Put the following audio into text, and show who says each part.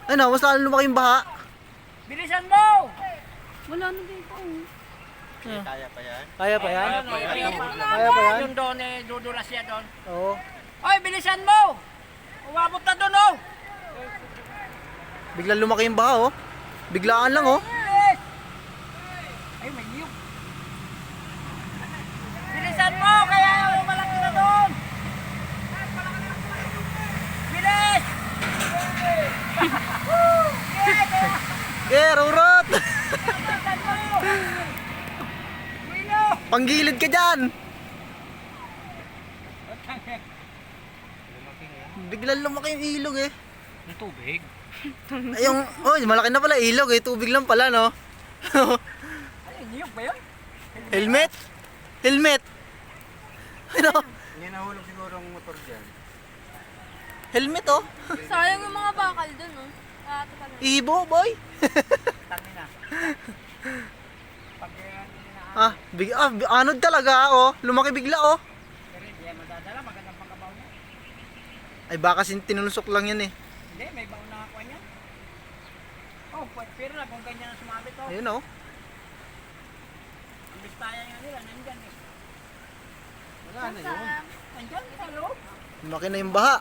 Speaker 1: Ay na, mas lalo lumaki yung baha.
Speaker 2: Bilisan mo!
Speaker 3: Wala na dito.
Speaker 4: Kaya pa yan?
Speaker 1: Kaya pa yan?
Speaker 2: Kaya
Speaker 1: pa yan?
Speaker 2: Yung doon eh, dudulas siya doon.
Speaker 1: Oo.
Speaker 2: Oy, bilisan mo! Umabot na doon oh!
Speaker 1: Biglang lumaki yung baha oh. Biglaan lang oh.
Speaker 2: Bilis! Ay, may niyog. Bilisan mo! Kaya malaki na doon! Bilis!
Speaker 1: Rurot!
Speaker 2: Bilisan mo! Wino!
Speaker 1: Panggilid ka dyan! Biglang lumaki yung ilog eh.
Speaker 2: Yung tubig?
Speaker 1: Ay, malaki na pala ilog eh. Tubig lang pala no.
Speaker 2: Ay, niyog ba yun?
Speaker 1: Helmet? Helmet? Ano?
Speaker 4: Hindi nahulog siguro ang motor dyan.
Speaker 1: Helmet oh.
Speaker 3: Sayang yung mga bakal dun, oh. Ah, ito pala.
Speaker 1: Ibo boy.
Speaker 2: Tangin na. Pag
Speaker 1: Anod talaga oh. Lumaki bigla oh.
Speaker 2: pero hindi yan madadala, magandang pagkabaw niya.
Speaker 1: Ay baka tinulusok lang yan eh.
Speaker 2: Hindi, may baon na kakuha niya. Oh, pero na kung ganyan ang sumabit oh.
Speaker 1: Ayun oh.
Speaker 2: Ang bistaya nga nila, nandyan eh.
Speaker 4: Wala na yun.
Speaker 2: Nandyan, sa loob.
Speaker 1: Lumaki na yung baha.